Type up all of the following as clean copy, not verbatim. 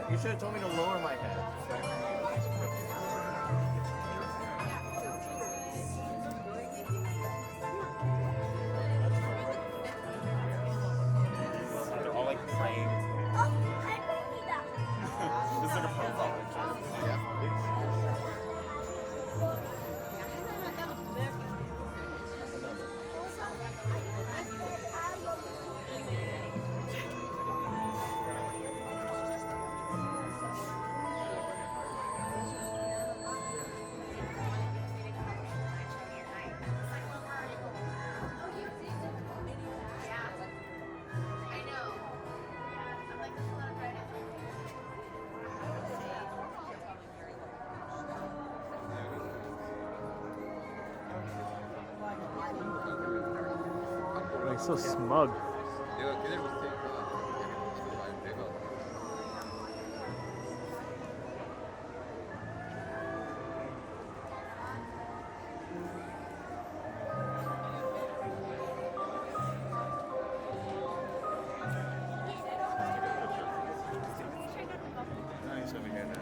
You should have told me to lower my head. They're all like framed. This is like a profile picture. Yeah. Like so smug. Nice over here now.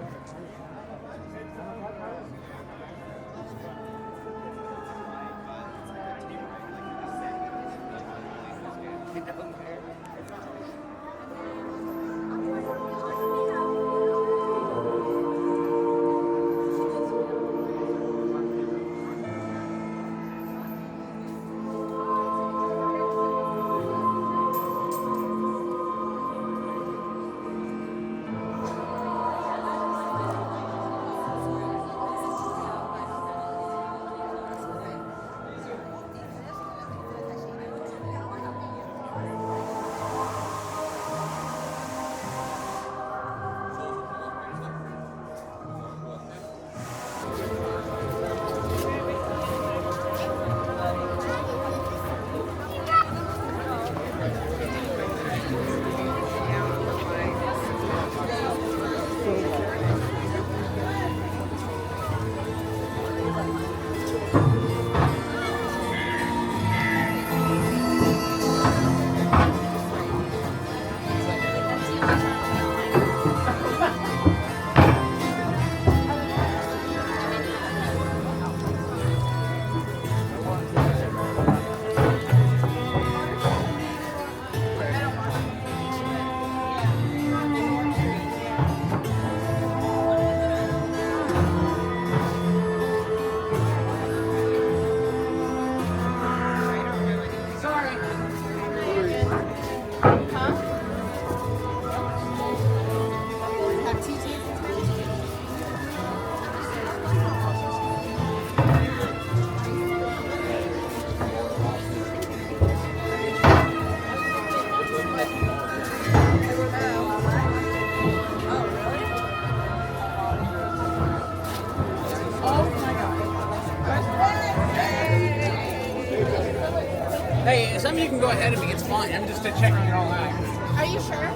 Hey, some of you can go ahead of me. It's fine. I'm just checking it all out. Are you sure?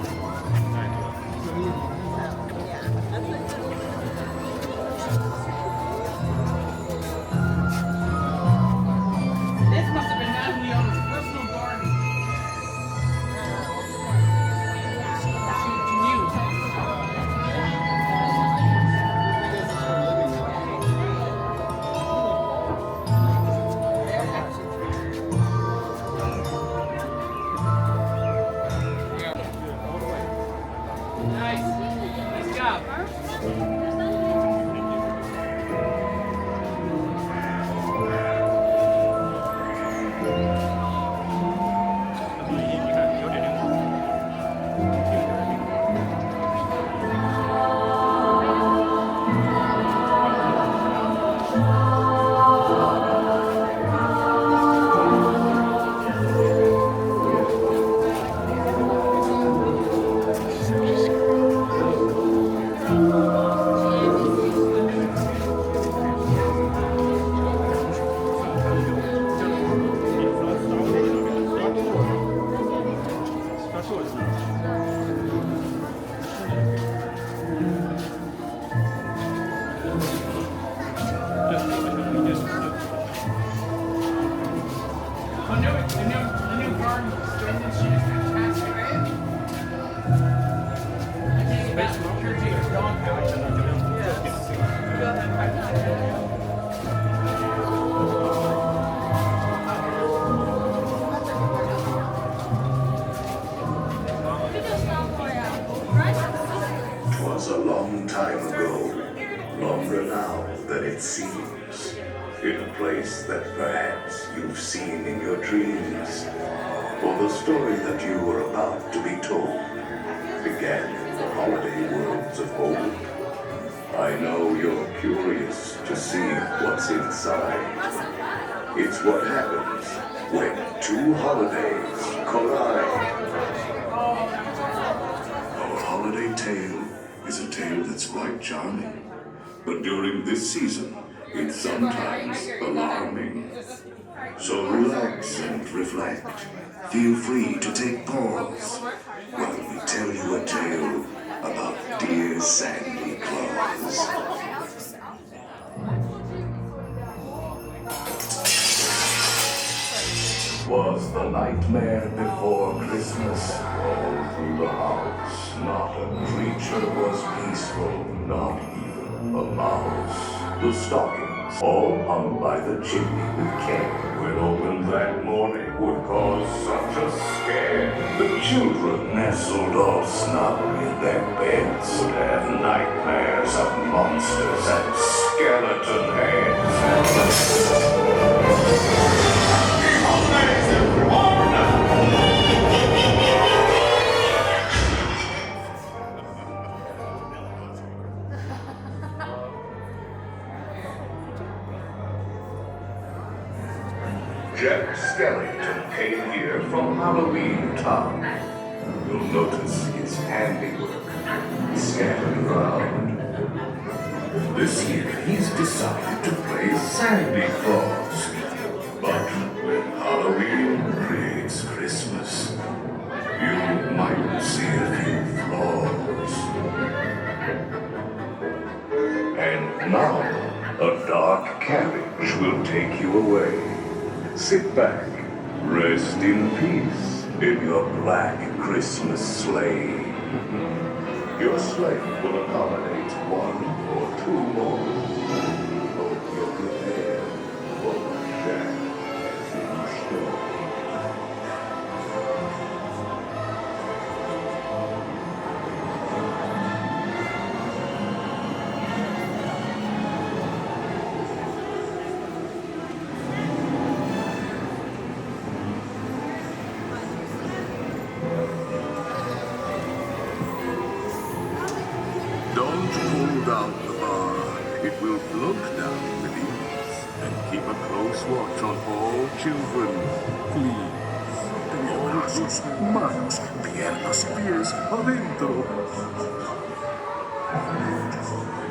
This must have been Natalie on his personal garden. in a place that perhaps you've seen in your dreams. For the story that you were about to be told began in the holiday worlds of old. I know you're curious to see what's inside. It's what happens when two holidays collide. Our holiday tale is a tale that's quite charming. But during this season, it's sometimes alarming. So relax and reflect. Feel free to take pause while we tell you a tale about dear Sandy Claus. Was the nightmare before Christmas all through the house? Not a creature was peaceful, not even a mouse. The stockings, all hung by the chimney with care, when opened that morning would cause such a scare. The children, nestled all snug in their beds, would have nightmares of monsters and skeleton heads. Jack Skellington came here from Halloween Town. You'll notice his handiwork scattered around. This year he's decided to play Sandy Claus. But when Halloween creates Christmas, you might see a few flaws. And now, a dark cabbage will take you away. Sit back, rest in peace in your black Christmas sleigh. Your sleigh will accommodate one or two more. Hope you're prepared for Jack and Storm. Don't pull down the bar. It will float down with ease. And keep a close watch on all children, please. Orcos, manos, piernas, pies, adentro.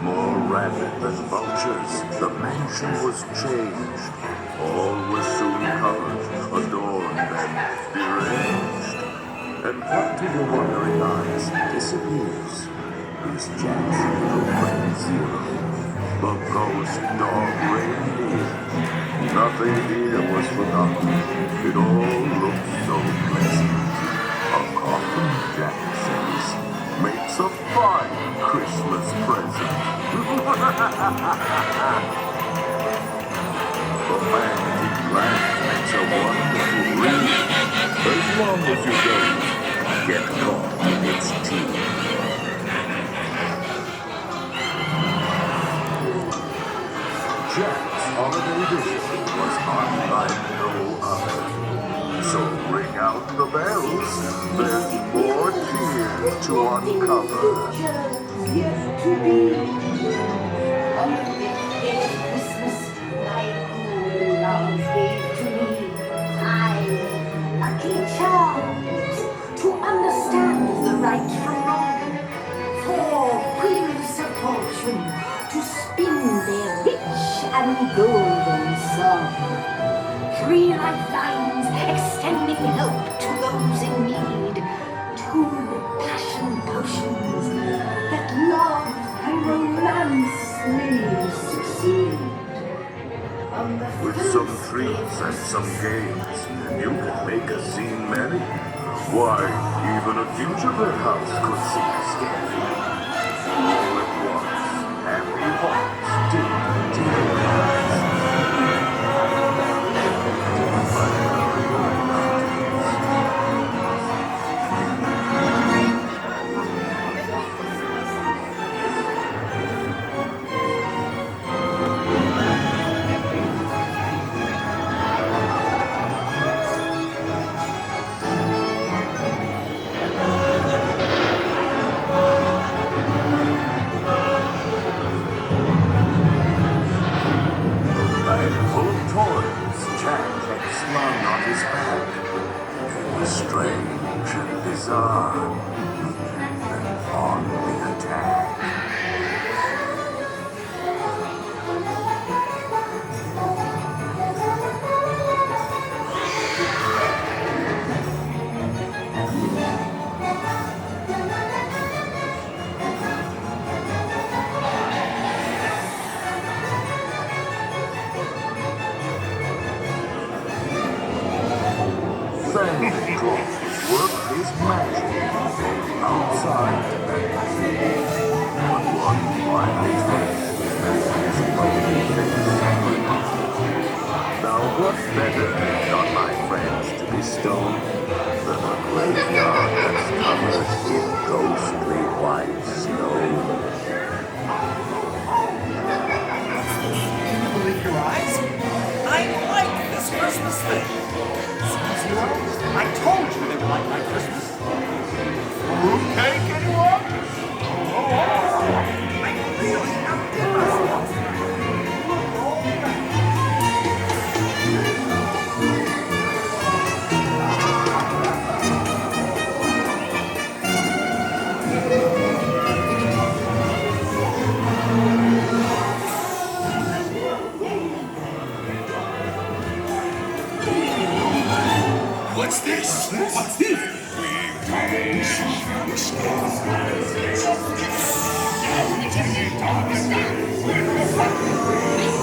More rabid than vultures, the mansion was changed. All was soon covered, adorned, and deranged. And what to your wondering eyes disappears is Jack's little friend Zero, the ghost dog reindeer. Nothing here was forgotten. It all looked so pleasant. A coffin, Jack says, makes a fine Christmas present. The man who plans makes a wonderful ring, as long as you don't get caught in its teeth. Jack's holiday visit was unlike no other. So ring out the bells, there's more cheer to uncover. Yet to be on the 5th day of Christmas, my good love gave to me 5 lucky charms to understand the right from wrong, 4 wheels of fortune to spin their rich and golden song, 3 lifelines extending help to those in need, 2 passion potions that love and romance may succeed. With some treats and some games, you can make a scene merry. Why, even a gingerbread house could seem scary. All at once, happy hearts did Full of toys Jack had slung on his back. Strange and bizarre. And on the attack. Santa Claus worked his magic outside the bank. But one wily twist made his lonely face suffer. Now what better gift on my friends to bestow than a graveyard that's covered in ghostly white snow? Can you believe your eyes? I like this Christmas thing. Zero, I told you they would like my Christmas. Fruitcake, anyone? Oh, I really outdid myself. What's this? What's this? We